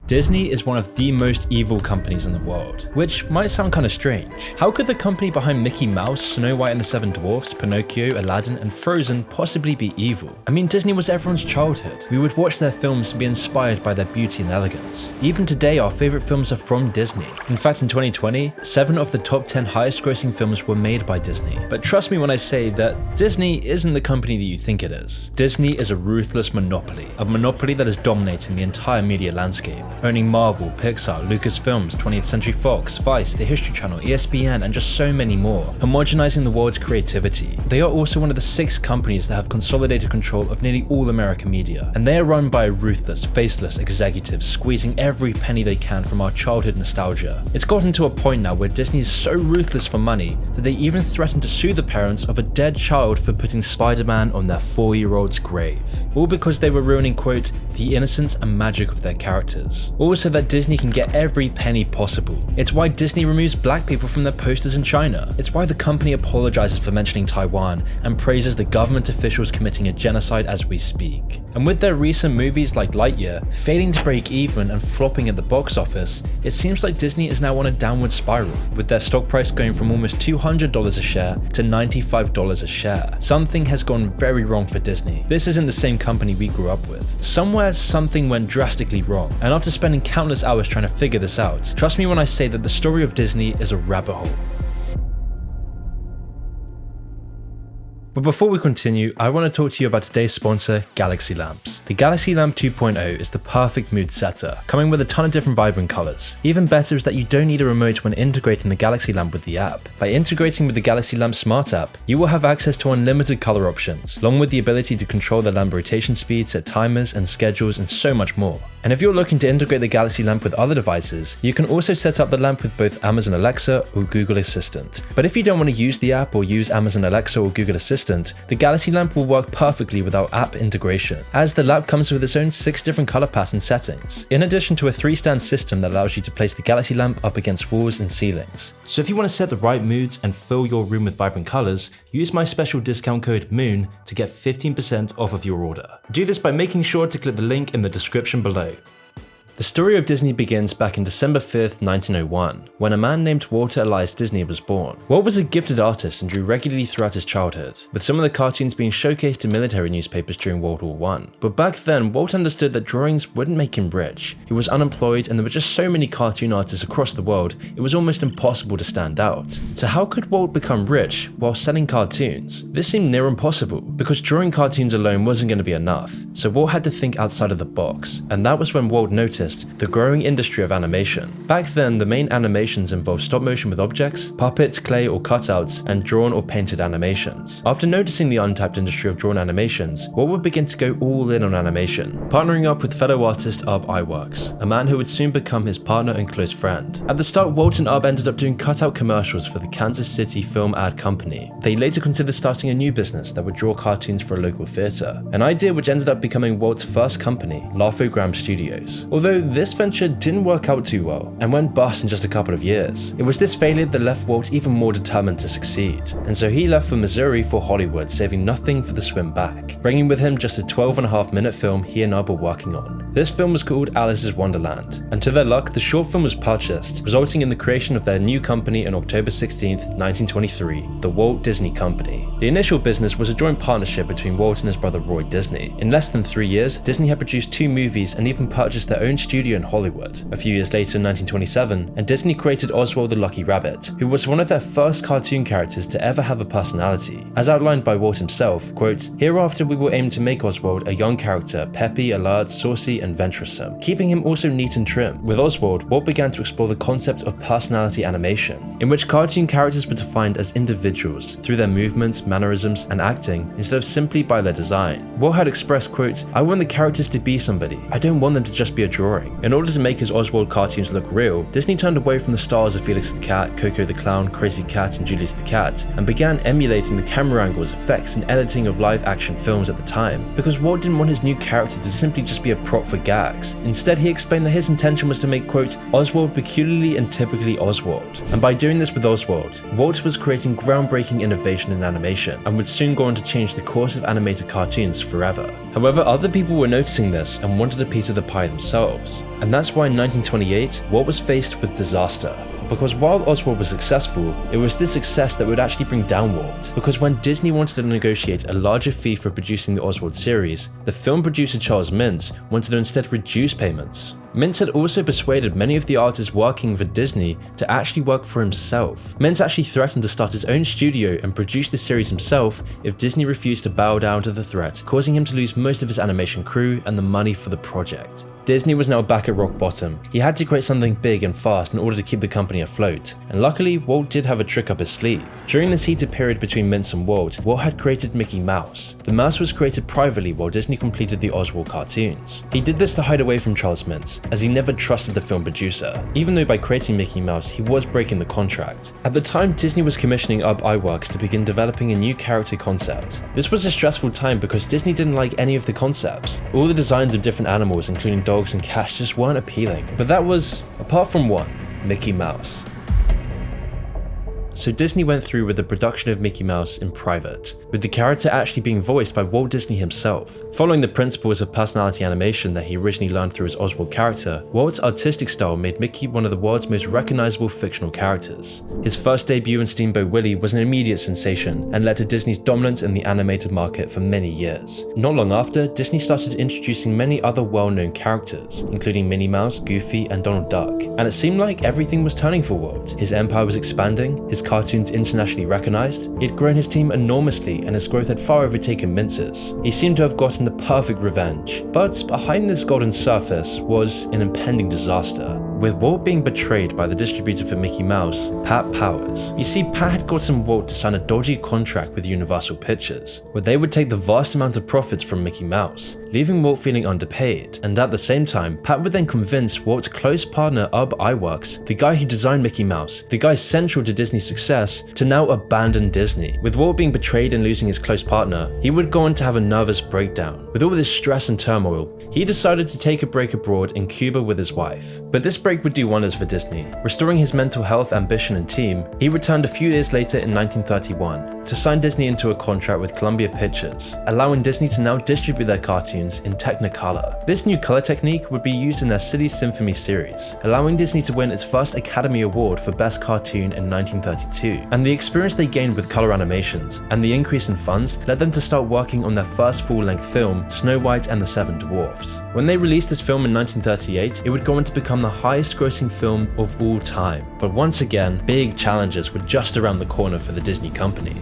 Disney is one of the most evil companies in the world, which might sound kinda strange. How could the company behind Mickey Mouse, Snow White and the Seven Dwarfs, Pinocchio, Aladdin and Frozen possibly be evil? I mean, Disney was everyone's childhood. We would watch their films and be inspired by their beauty and elegance. Even today, our favorite films are from Disney. In fact, in 2020, 7 of the top 10 highest grossing films were made by Disney. But trust me when I say that Disney isn't the company that you think it is. Disney is a ruthless monopoly, a monopoly that is dominating the entire media landscape, owning Marvel, PIXAR, Lucasfilms, 20th Century Fox, Vice, The History Channel, ESPN, and just so many more, homogenizing the world's creativity. They are also one of the 6 companies that have consolidated control of nearly all American media, and they are run by ruthless, faceless executives squeezing every penny they can from our childhood nostalgia. It's gotten to a point now where Disney is so ruthless for money that they even threaten to sue the parents of a dead child for putting Spider-Man on their 4-year-old's grave. All because they were ruining, quote, the innocence and magic of their characters. Also that Disney can get every penny possible. It's why Disney removes black people from their posters in China. It's why the company apologizes for mentioning Taiwan and praises the government officials committing a genocide as we speak. And with their recent movies like Lightyear failing to break even and flopping at the box office, it seems like Disney is now on a downward spiral, with their stock price going from almost $200 a share to $95 a share. Something has gone very wrong for Disney. This isn't the same company we grew up with. Somewhere something went drastically wrong, and after spending countless hours trying to figure this out, trust me when I say that the story of Disney is a rabbit hole. But before we continue, I want to talk to you about today's sponsor, Galaxy Lamps. The Galaxy Lamp 2.0 is the perfect mood setter, coming with a ton of different vibrant colors. Even better is that you don't need a remote when integrating the Galaxy Lamp with the app. By integrating with the Galaxy Lamp Smart app, you will have access to unlimited color options, along with the ability to control the lamp rotation speed, set timers and schedules, and so much more. And if you're looking to integrate the Galaxy Lamp with other devices, you can also set up the lamp with both Amazon Alexa or Google Assistant. But if you don't want to use the app or use Amazon Alexa or Google Assistant, the Galaxy Lamp will work perfectly without app integration, as the lamp comes with its own 6 different color pattern settings, in addition to a 3-stand system that allows you to place the Galaxy Lamp up against walls and ceilings. So if you want to set the right moods and fill your room with vibrant colors, use my special discount code MOON to get 15% off of your order. Do this by making sure to click the link in the description below. The story of Disney begins back in December 5th, 1901, when a man named Walter Elias Disney was born. Walt was a gifted artist and drew regularly throughout his childhood, with some of the cartoons being showcased in military newspapers during World War I. But back then, Walt understood that drawings wouldn't make him rich. He was unemployed and there were just so many cartoon artists across the world, it was almost impossible to stand out. So how could Walt become rich while selling cartoons? This seemed near impossible, because drawing cartoons alone wasn't going to be enough. So Walt had to think outside of the box, and that was when Walt noticed the growing industry of animation. Back then, the main animations involved stop motion with objects, puppets, clay or cutouts, and drawn or painted animations. After noticing the untapped industry of drawn animations, Walt would begin to go all in on animation, partnering up with fellow artist Ub Iwerks, a man who would soon become his partner and close friend. At the start, Walt and Ub ended up doing cutout commercials for the Kansas City Film Ad Company. They later considered starting a new business that would draw cartoons for a local theater, an idea which ended up becoming Walt's first company, Laugh-O-Gram Studios. Although this venture didn't work out too well and went bust in just a couple of years. It was this failure that left Walt even more determined to succeed, and so he left for Missouri for Hollywood, saving nothing for the swim back, bringing with him just a 12.5-minute film he and Ub were working on. This film was called Alice's Wonderland, and to their luck, the short film was purchased, resulting in the creation of their new company on October 16th, 1923, the Walt Disney Company. The initial business was a joint partnership between Walt and his brother Roy Disney. In less than 3 years, Disney had produced 2 movies and even purchased their own studio in Hollywood. A few years later in 1927, and Disney created Oswald the Lucky Rabbit, who was one of their first cartoon characters to ever have a personality. As outlined by Walt himself, quote, "Hereafter we will aim to make Oswald a young character, peppy, alert, saucy, and venturesome, keeping him also neat and trim." With Oswald, Walt began to explore the concept of personality animation, in which cartoon characters were defined as individuals through their movements, mannerisms, and acting, instead of simply by their design. Walt had expressed, quote, "I want the characters to be somebody. I don't want them to just be a drawing." In order to make his Oswald cartoons look real, Disney turned away from the styles of Felix the Cat, Coco the Clown, Crazy Cat, and Julius the Cat, and began emulating the camera angles, effects, and editing of live-action films at the time, because Walt didn't want his new character to simply just be a prop for gags. Instead, he explained that his intention was to make, quote, "Oswald peculiarly and typically Oswald." And by doing this with Oswald, Walt was creating groundbreaking innovation in animation, and would soon go on to change the course of animated cartoons forever. However, other people were noticing this and wanted a piece of the pie themselves. And that's why in 1928, Walt was faced with disaster. Because while Oswald was successful, it was this success that would actually bring down Walt. Because when Disney wanted to negotiate a larger fee for producing the Oswald series, the film producer Charles Mintz wanted to instead reduce payments. Mintz had also persuaded many of the artists working for Disney to actually work for himself. Mintz actually threatened to start his own studio and produce the series himself if Disney refused to bow down to the threat, causing him to lose most of his animation crew and the money for the project. Disney was now back at rock bottom. He had to create something big and fast in order to keep the company afloat, and luckily Walt did have a trick up his sleeve. During this heated period between Mintz and Walt had created Mickey Mouse. The mouse was created privately while Disney completed the Oswald cartoons. He did this to hide away from Charles Mintz, as he never trusted the film producer, even though by creating Mickey Mouse he was breaking the contract. At the time, Disney was commissioning IGER to begin developing a new character concept. This was a stressful time because Disney didn't like any of the concepts. All the designs of different animals, including dogs and cats, just weren't appealing. But that was, apart from one, Mickey Mouse. So Disney went through with the production of Mickey Mouse in private, with the character actually being voiced by Walt Disney himself. Following the principles of personality animation that he originally learned through his Oswald character, Walt's artistic style made Mickey one of the world's most recognizable fictional characters. His first debut in Steamboat Willie was an immediate sensation and led to Disney's dominance in the animated market for many years. Not long after, Disney started introducing many other well-known characters, including Minnie Mouse, Goofy, and Donald Duck, and it seemed like everything was turning for Walt. His empire was expanding, his cartoons internationally recognized, he had grown his team enormously and his growth had far overtaken Mintz's. He seemed to have gotten the perfect revenge. But behind this golden surface was an impending disaster, with Walt being betrayed by the distributor for Mickey Mouse, Pat Powers. You see, Pat had gotten Walt to sign a dodgy contract with Universal Pictures, where they would take the vast amount of profits from Mickey Mouse, leaving Walt feeling underpaid. And at the same time, Pat would then convince Walt's close partner Iwerks, the guy who designed Mickey Mouse, the guy central to Disney's success, to now abandon Disney. With Walt being betrayed and losing his close partner, he would go on to have a nervous breakdown. With all this stress and turmoil, he decided to take a break abroad in Cuba with his wife. But this break would do wonders for Disney. Restoring his mental health, ambition, and team, he returned a few years later in 1931 to sign Disney into a contract with Columbia Pictures, allowing Disney to now distribute their cartoons in Technicolor. This new color technique would be used in their Silly Symphony series, allowing Disney to win its first Academy Award for Best Cartoon in 1932. And the experience they gained with color animations and the increase in funds led them to start working on their first full-length film, Snow White and the Seven Dwarfs. When they released this film in 1938, it would go on to become the highest-grossing film of all time. But once again, big challenges were just around the corner for the Disney company.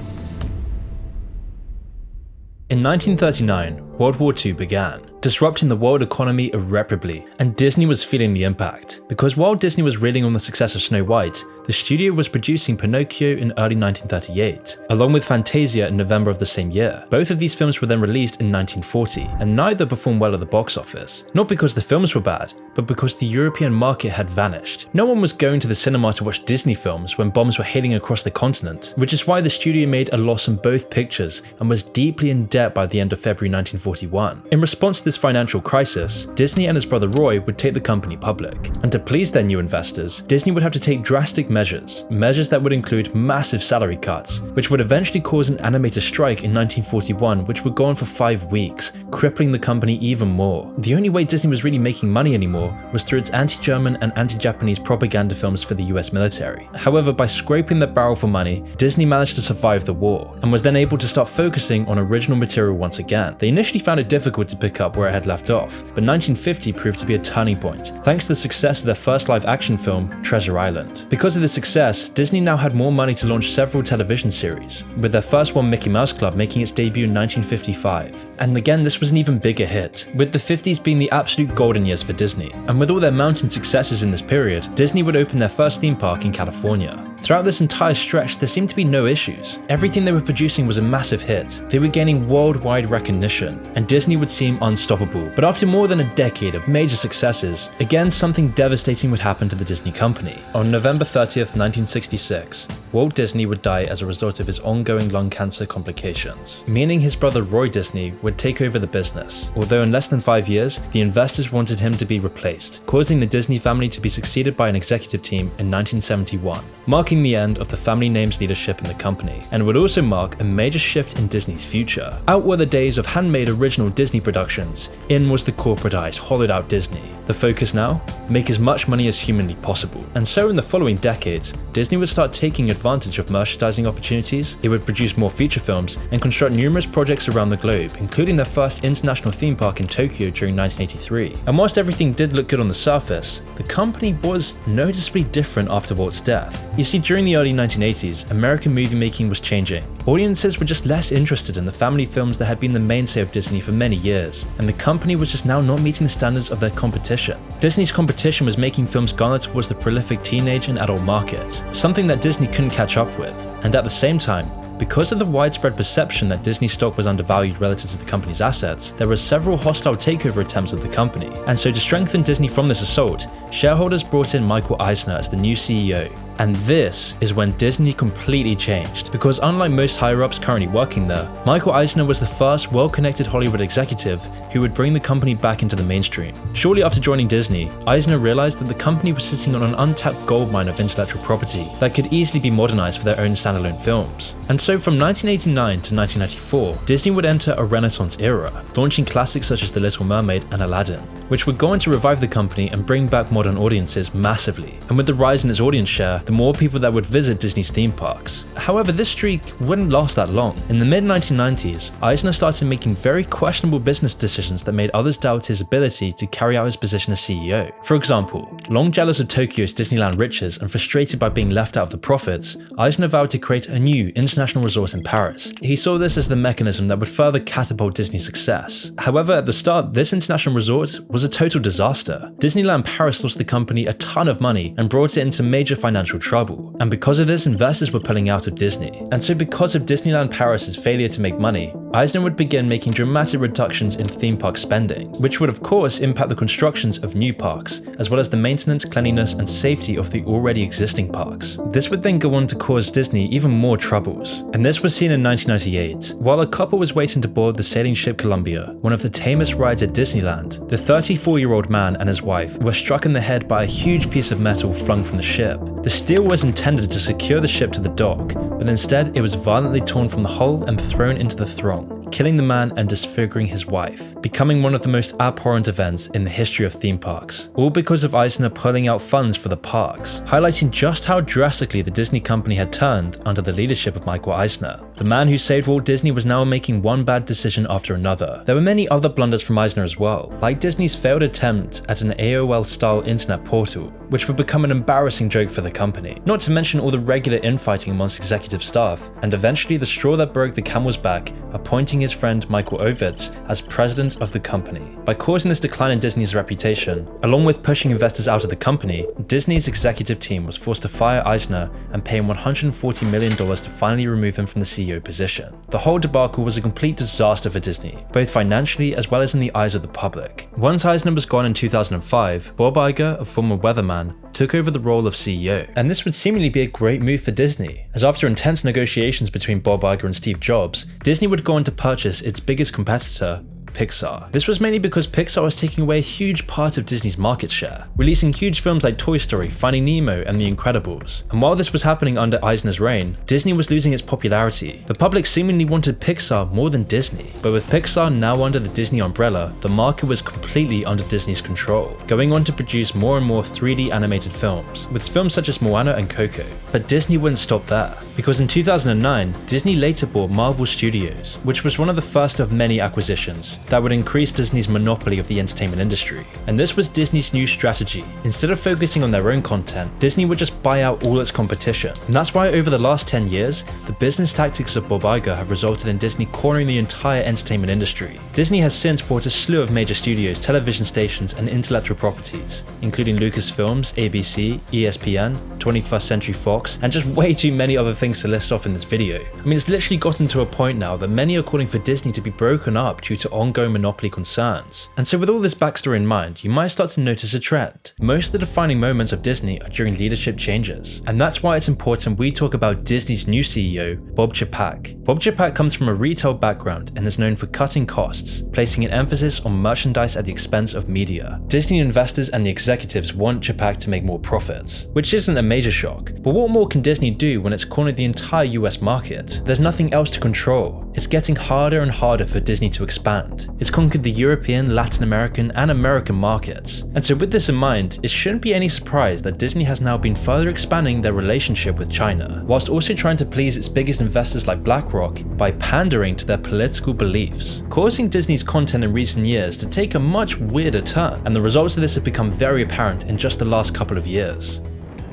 In 1939, World War II began, disrupting the world economy irreparably, and Disney was feeling the impact. Because while Disney was reeling on the success of Snow White, the studio was producing Pinocchio in early 1938, along with Fantasia in November of the same year. Both of these films were then released in 1940, and neither performed well at the box office. Not because the films were bad, but because the European market had vanished. No one was going to the cinema to watch Disney films when bombs were hailing across the continent, which is why the studio made a loss on both pictures and was deeply in debt by the end of February 1941. In response to this financial crisis, Disney and his brother Roy would take the company public. And to please their new investors, Disney would have to take drastic measures that would include massive salary cuts, which would eventually cause an animator strike in 1941, which would go on for 5 weeks, crippling the company even more. The only way Disney was really making money anymore was through its anti-German and anti-Japanese propaganda films for the US military. However, by scraping the barrel for money, Disney managed to survive the war, and was then able to start focusing on original material once again. They initially found it difficult to pick up where it had left off, but 1950 proved to be a turning point, thanks to the success of their first live-action film, Treasure Island. Because of this success, Disney now had more money to launch several television series, with their first one, Mickey Mouse Club, making its debut in 1955. And again, this was an even bigger hit, with the 50s being the absolute golden years for Disney. And with all their mounting successes in this period, Disney would open their first theme park in California. Throughout this entire stretch, there seemed to be no issues. Everything they were producing was a massive hit. They were gaining worldwide recognition, and Disney would seem unstoppable. But after more than a decade of major successes, again something devastating would happen to the Disney company. On November 30th, 1966, Walt Disney would die as a result of his ongoing lung cancer complications, meaning his brother Roy Disney would take over the business, although in less than 5 years, the investors wanted him to be replaced, causing the Disney family to be succeeded by an executive team in 1971, marking the end of the family name's leadership in the company, and would also mark a major shift in Disney's future. Out were the days of handmade original Disney productions, in was the corporatized, hollowed out Disney. The focus now? Make as much money as humanly possible. And so in the following decades, Disney would start taking advantage of merchandising opportunities, it would produce more feature films, and construct numerous projects around the globe, including their first international theme park in Tokyo during 1983. And whilst everything did look good on the surface, the company was noticeably different after Walt's death. You see, during the early 1980s, American movie making was changing. Audiences were just less interested in the family films that had been the mainstay of Disney for many years, and the company was just now not meeting the standards of their competition. Disney's competition was making films garnered towards the prolific teenage and adult market, something that Disney couldn't catch up with, and at the same time, because of the widespread perception that Disney stock was undervalued relative to the company's assets, there were several hostile takeover attempts of the company, and so to strengthen Disney from this assault, shareholders brought in Michael Eisner as the new CEO. And this is when Disney completely changed, because unlike most higher-ups currently working there, Michael Eisner was the first well-connected Hollywood executive who would bring the company back into the mainstream. Shortly after joining Disney, Eisner realized that the company was sitting on an untapped goldmine of intellectual property that could easily be modernized for their own standalone films. And so from 1989 to 1994, Disney would enter a Renaissance era, launching classics such as The Little Mermaid and Aladdin, which would go on to revive the company and bring back modern audiences massively. And with the rise in its audience share, the more people that would visit Disney's theme parks. However, this streak wouldn't last that long. In the mid-1990s, Eisner started making very questionable business decisions that made others doubt his ability to carry out his position as CEO. For example, long jealous of Tokyo's Disneyland riches and frustrated by being left out of the profits, Eisner vowed to create a new international resort in Paris. He saw this as the mechanism that would further catapult Disney's success. However, at the start, this international resort was a total disaster. Disneyland Paris lost the company a ton of money and brought it into major financial trouble. And because of this, investors were pulling out of Disney. And so because of Disneyland Paris's failure to make money, Eisner would begin making dramatic reductions in theme park spending, which would of course impact the constructions of new parks, as well as the maintenance, cleanliness, and safety of the already existing parks. This would then go on to cause Disney even more troubles. And this was seen in 1998. While a couple was waiting to board the sailing ship Columbia, one of the tamest rides at Disneyland, the 34-year-old man and his wife were struck in the head by a huge piece of metal flung from the ship. The steel was intended to secure the ship to the dock, but instead it was violently torn from the hull and thrown into the throng, killing the man and disfiguring his wife, becoming one of the most abhorrent events in the history of theme parks, all because of Eisner pulling out funds for the parks, highlighting just how drastically the Disney company had turned under the leadership of Michael Eisner. The man who saved Walt Disney was now making one bad decision after another. There were many other blunders from Eisner as well, like Disney's failed attempt at an AOL-style internet portal, which would become an embarrassing joke for the company, not to mention all the regular infighting amongst executive staff, and eventually the straw that broke the camel's back, appointing his friend Michael Ovitz as president of the company. By causing this decline in Disney's reputation, along with pushing investors out of the company, Disney's executive team was forced to fire Eisner and pay him $140 million to finally remove him from the CEO position. The whole debacle was a complete disaster for Disney, both financially as well as in the eyes of the public. Once Eisner was gone in 2005, Bob Iger, a former weatherman, took over the role of CEO. And this would seemingly be a great move for Disney, as after intense negotiations between Bob Iger and Steve Jobs, Disney would go on to purchase its biggest competitor, PIXAR. This was mainly because PIXAR was taking away a huge part of Disney's market share, releasing huge films like Toy Story, Finding Nemo, and The Incredibles. And while this was happening under Eisner's reign, Disney was losing its popularity. The public seemingly wanted PIXAR more than Disney, but with PIXAR now under the Disney umbrella, the market was completely under Disney's control, going on to produce more and more 3D animated films, with films such as Moana and Coco. But Disney wouldn't stop there, because in 2009, Disney later bought Marvel Studios, which was one of the first of many acquisitions that would increase Disney's monopoly of the entertainment industry. And this was Disney's new strategy. Instead of focusing on their own content, Disney would just buy out all its competition. And that's why over the last 10 years, the business tactics of Bob Iger have resulted in Disney cornering the entire entertainment industry. Disney has since bought a slew of major studios, television stations, and intellectual properties, including Lucasfilms, ABC, ESPN, 21st Century Fox, and just way too many other things to list off in this video. I mean, it's literally gotten to a point now that many are calling for Disney to be broken up due to ongoing ongoing monopoly concerns. And so with all this backstory in mind, you might start to notice a trend. Most of the defining moments of Disney are during leadership changes. And that's why it's important we talk about Disney's new CEO, Bob Chapek. Bob Chapek comes from a retail background and is known for cutting costs, placing an emphasis on merchandise at the expense of media. Disney investors and the executives want Chapek to make more profits, which isn't a major shock. But what more can Disney do when it's cornered the entire US market? There's nothing else to control. It's getting harder and harder for Disney to expand. It's conquered the European, Latin American, and American markets. And so with this in mind, it shouldn't be any surprise that Disney has now been further expanding their relationship with China, whilst also trying to please its biggest investors like BlackRock by pandering to their political beliefs, causing Disney's content in recent years to take a much weirder turn, and the results of this have become very apparent in just the last couple of years.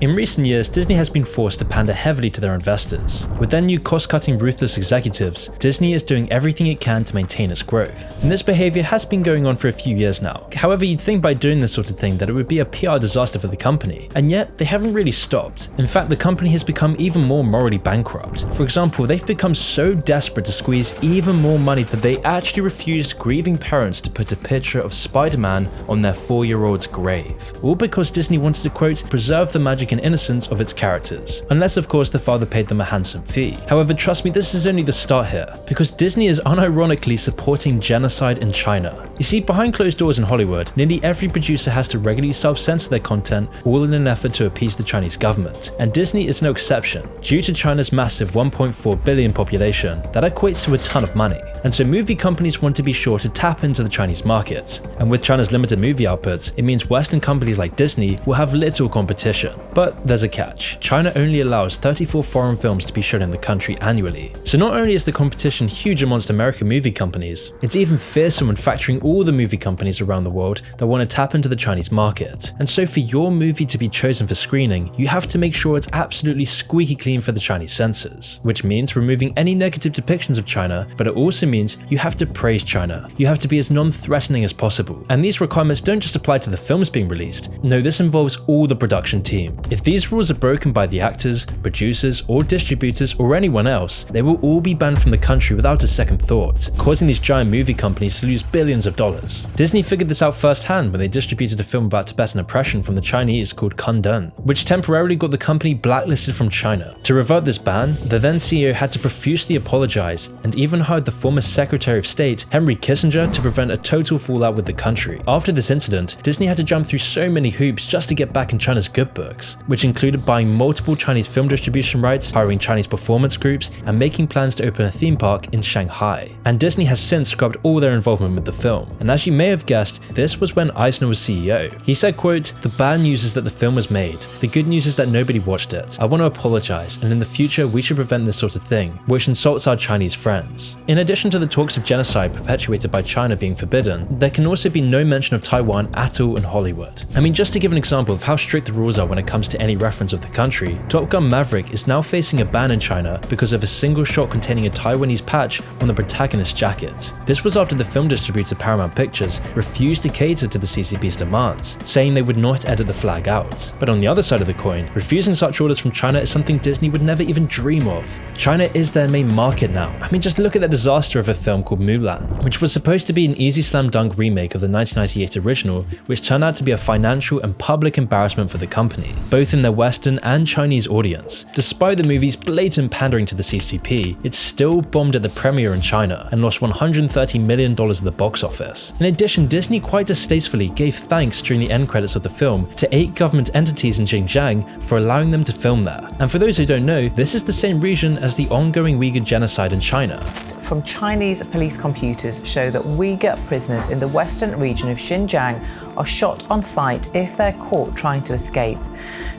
In recent years, Disney has been forced to pander heavily to their investors. With their new cost-cutting ruthless executives, Disney is doing everything it can to maintain its growth. And this behavior has been going on for a few years now. However, you'd think by doing this sort of thing that it would be a PR disaster for the company, and yet they haven't really stopped. In fact, the company has become even more morally bankrupt. For example, they've become so desperate to squeeze even more money that they actually refused grieving parents to put a picture of Spider-Man on their 4-year-old's grave. All because Disney wanted to, quote, preserve the magic and innocence of its characters, unless of course the father paid them a handsome fee. However, trust me, this is only the start here, because Disney is unironically supporting genocide in China. You see, behind closed doors in Hollywood, nearly every producer has to regularly self-censor their content, all in an effort to appease the Chinese government, and Disney is no exception. Due to China's massive 1.4 billion population, that equates to a ton of money, and so movie companies want to be sure to tap into the Chinese market. And with China's limited movie outputs, it means Western companies like Disney will have little competition. But there's a catch. China only allows 34 foreign films to be shown in the country annually. So not only is the competition huge amongst American movie companies, it's even fiercer when factoring all the movie companies around the world that want to tap into the Chinese market. And so for your movie to be chosen for screening, you have to make sure it's absolutely squeaky clean for the Chinese censors, which means removing any negative depictions of China, but it also means you have to praise China. You have to be as non-threatening as possible. And these requirements don't just apply to the films being released. No, this involves all the production team. If these rules are broken by the actors, producers, or distributors, or anyone else, they will all be banned from the country without a second thought, causing these giant movie companies to lose billions of dollars. Disney figured this out firsthand when they distributed a film about Tibetan oppression from the Chinese called Kundun, which temporarily got the company blacklisted from China. To revert this ban, the then CEO had to profusely apologize and even hired the former Secretary of State, Henry Kissinger, to prevent a total fallout with the country. After this incident, Disney had to jump through so many hoops just to get back in China's good books, which included buying multiple Chinese film distribution rights, hiring Chinese performance groups, and making plans to open a theme park in Shanghai. And Disney has since scrubbed all their involvement with the film. And as you may have guessed, this was when Eisner was CEO. He said, quote, "The bad news is that the film was made. The good news is that nobody watched it. I want to apologize, and in the future we should prevent this sort of thing, which insults our Chinese friends." In addition to the talks of genocide perpetuated by China being forbidden, there can also be no mention of Taiwan at all in Hollywood. I mean, just to give an example of how strict the rules are when it comes to any reference of the country, Top Gun Maverick is now facing a ban in China because of a single shot containing a Taiwanese patch on the protagonist's jacket. This was after the film distributor Paramount Pictures refused to cater to the CCP's demands, saying they would not edit the flag out. But on the other side of the coin, refusing such orders from China is something Disney would never even dream of. China is their main market now. I mean, just look at the disaster of a film called Mulan, which was supposed to be an easy slam dunk remake of the 1998 original, which turned out to be a financial and public embarrassment for the company, both in their Western and Chinese audience. Despite the movie's blatant pandering to the CCP, it still bombed at the premiere in China and lost $130 million at the box office. In addition, Disney quite distastefully gave thanks during the end credits of the film to 8 government entities in Xinjiang for allowing them to film there. And for those who don't know, this is the same region as the ongoing Uyghur genocide in China. From Chinese police computers show that Uyghur prisoners in the western region of Xinjiang are shot on sight if they're caught trying to escape.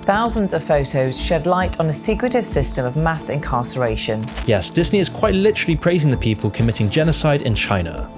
Thousands of photos shed light on a secretive system of mass incarceration. Yes, Disney is quite literally praising the people committing genocide in China.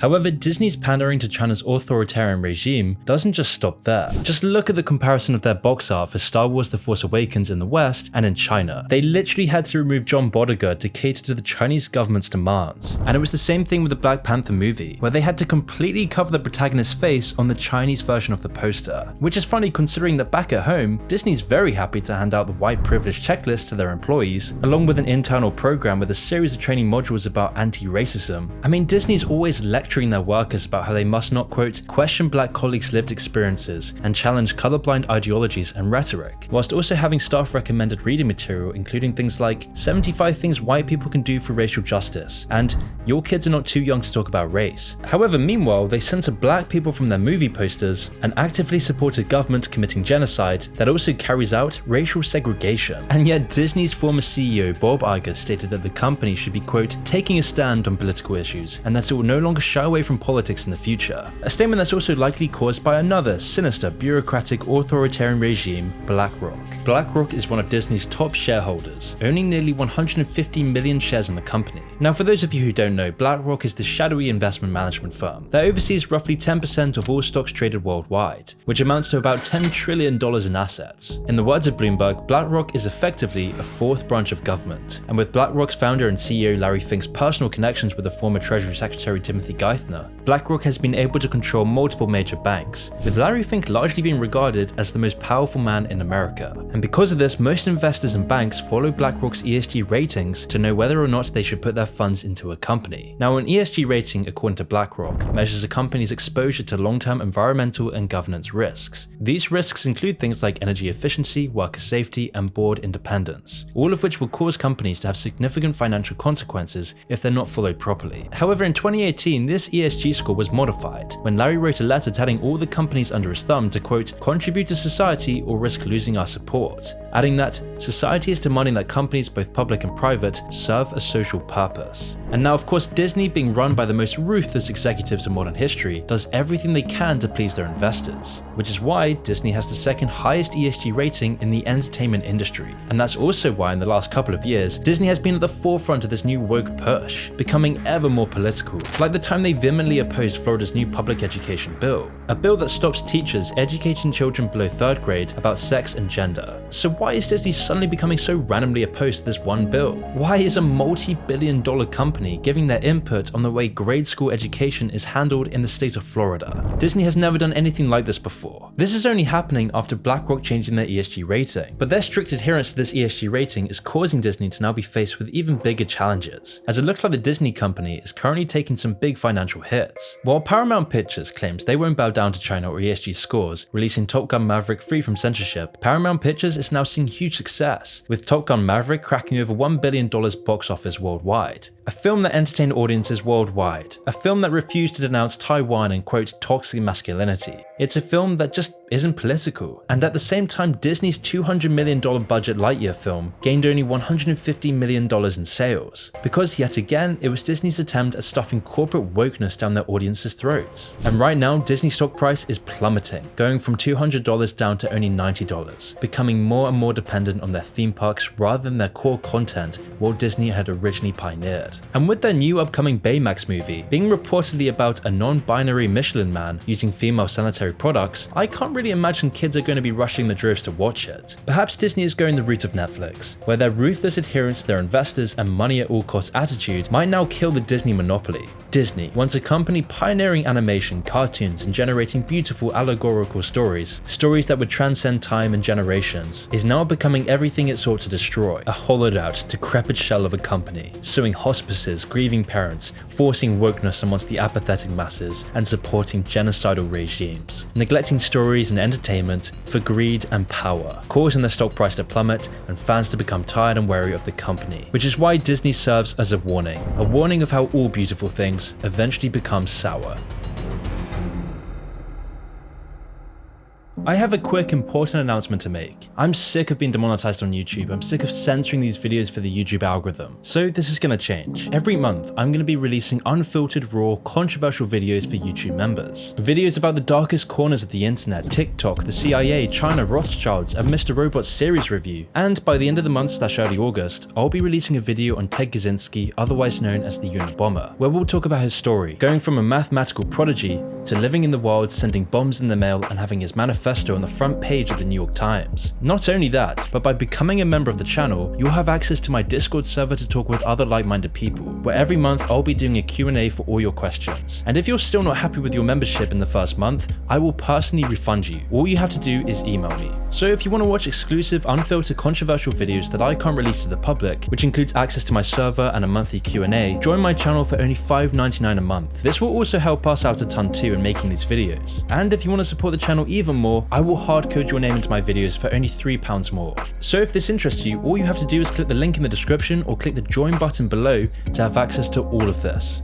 However, Disney's pandering to China's authoritarian regime doesn't just stop there. Just look at the comparison of their box art for Star Wars The Force Awakens in the West and in China. They literally had to remove John Bottger to cater to the Chinese government's demands. And it was the same thing with the Black Panther movie, where they had to completely cover the protagonist's face on the Chinese version of the poster. Which is funny considering that back at home, Disney's very happy to hand out the white privilege checklist to their employees, along with an internal program with a series of training modules about anti-racism. I mean, Disney's always lecturing their workers about how they must not, quote, question black colleagues' lived experiences and challenge colorblind ideologies and rhetoric, whilst also having staff recommended reading material including things like 75 things white people can do for racial justice and your kids are not too young to talk about race. However, meanwhile, they censor black people from their movie posters and actively support a government committing genocide that also carries out racial segregation. And yet Disney's former CEO Bob Iger stated that the company should be, quote, taking a stand on political issues and that it will no longer shy away from politics in the future. A statement that's also likely caused by another sinister bureaucratic authoritarian regime, BlackRock. BlackRock is one of Disney's top shareholders, owning nearly 150 million shares in the company. Now, for those of you who don't know, BlackRock is the shadowy investment management firm that oversees roughly 10% of all stocks traded worldwide, which amounts to about $10 trillion in assets. In the words of Bloomberg, BlackRock is effectively a fourth branch of government, and with BlackRock's founder and CEO Larry Fink's personal connections with the former Treasury Secretary Timothy Geithner, BlackRock has been able to control multiple major banks, with Larry Fink largely being regarded as the most powerful man in America. And because of this, most investors and banks follow BlackRock's ESG ratings to know whether or not they should put their funds into a company. Now, an ESG rating, according to BlackRock, measures a company's exposure to long-term environmental and governance risks. These risks include things like energy efficiency, worker safety, and board independence, all of which will cause companies to have significant financial consequences if they're not followed properly. However, in 2018, this ESG score was modified when Larry wrote a letter telling all the companies under his thumb to, quote, contribute to society or risk losing our support, adding that society is demanding that companies, both public and private, serve a social purpose. And now, of course, Disney, being run by the most ruthless executives in modern history, does everything they can to please their investors, which is why Disney has the second highest ESG rating in the entertainment industry. And that's also why in the last couple of years, Disney has been at the forefront of this new woke push, becoming ever more political, like the time they vehemently opposed Florida's new public education bill, a bill that stops teachers educating children below 3rd grade about sex and gender. So why is Disney suddenly becoming so randomly opposed to this one bill? Why is a multi-billion-dollar company giving their input on the way grade school education is handled in the state of Florida? Disney has never done anything like this before. This is only happening after BlackRock changing their ESG rating, but their strict adherence to this ESG rating is causing Disney to now be faced with even bigger challenges, as it looks like the Disney company is currently taking some big financial hits. While Paramount Pictures claims they won't bow down to China or ESG scores, releasing Top Gun Maverick free from censorship, Paramount Pictures is now seeing huge success, with Top Gun Maverick cracking over $1 billion box office worldwide. A film that entertained audiences worldwide. A film that refused to denounce Taiwan and, quote, toxic masculinity. It's a film that just isn't political. And at the same time, Disney's $200 million budget Lightyear film gained only $150 million in sales, because yet again, it was Disney's attempt at stuffing corporate wokeness down their audience's throats. And right now, Disney's stock price is plummeting, going from $200 down to only $90, becoming more and more dependent on their theme parks rather than their core content Walt Disney had originally pioneered. And with their new upcoming Baymax movie being reportedly about a non-binary Michelin man using female sanitary products, I can't really imagine kids are going to be rushing the droves to watch it. Perhaps Disney is going the route of Netflix, where their ruthless adherence to their investors and money at all costs attitude might now kill the Disney monopoly. Disney, once a company pioneering animation, cartoons, and generating beautiful allegorical stories that would transcend time and generations, is now becoming everything it sought to destroy, a hollowed out, decrepit shell of a company, suing hospices, grieving parents, forcing wokeness amongst the apathetic masses, and supporting genocidal regimes, neglecting stories and entertainment for greed and power, causing the stock price to plummet and fans to become tired and wary of the company, which is why Disney serves as a warning of how all beautiful things eventually become sour. I have a quick important announcement to make. I'm sick of being demonetized on YouTube. I'm sick of censoring these videos for the YouTube algorithm. So this is gonna change. Every month, I'm gonna be releasing unfiltered, raw, controversial videos for YouTube members. Videos about the darkest corners of the internet, TikTok, the CIA, China, Rothschilds, a Mr. Robot series review. And by the end of the month / early August, I'll be releasing a video on Ted Kaczynski, otherwise known as the Unabomber, where we'll talk about his story, going from a mathematical prodigy to living in the wild, sending bombs in the mail, and having his manifesto on the front page of the New York Times. Not only that, but by becoming a member of the channel, you'll have access to my Discord server to talk with other like-minded people, where every month I'll be doing a Q&A for all your questions. And if you're still not happy with your membership in the first month, I will personally refund you. All you have to do is email me. So if you want to watch exclusive, unfiltered, controversial videos that I can't release to the public, which includes access to my server and a monthly Q&A, join my channel for only $5.99 a month. This will also help us out a ton too in making these videos. And if you want to support the channel even more, I will hardcode your name into my videos for only £3 more. So if this interests you, all you have to do is click the link in the description or click the join button below to have access to all of this.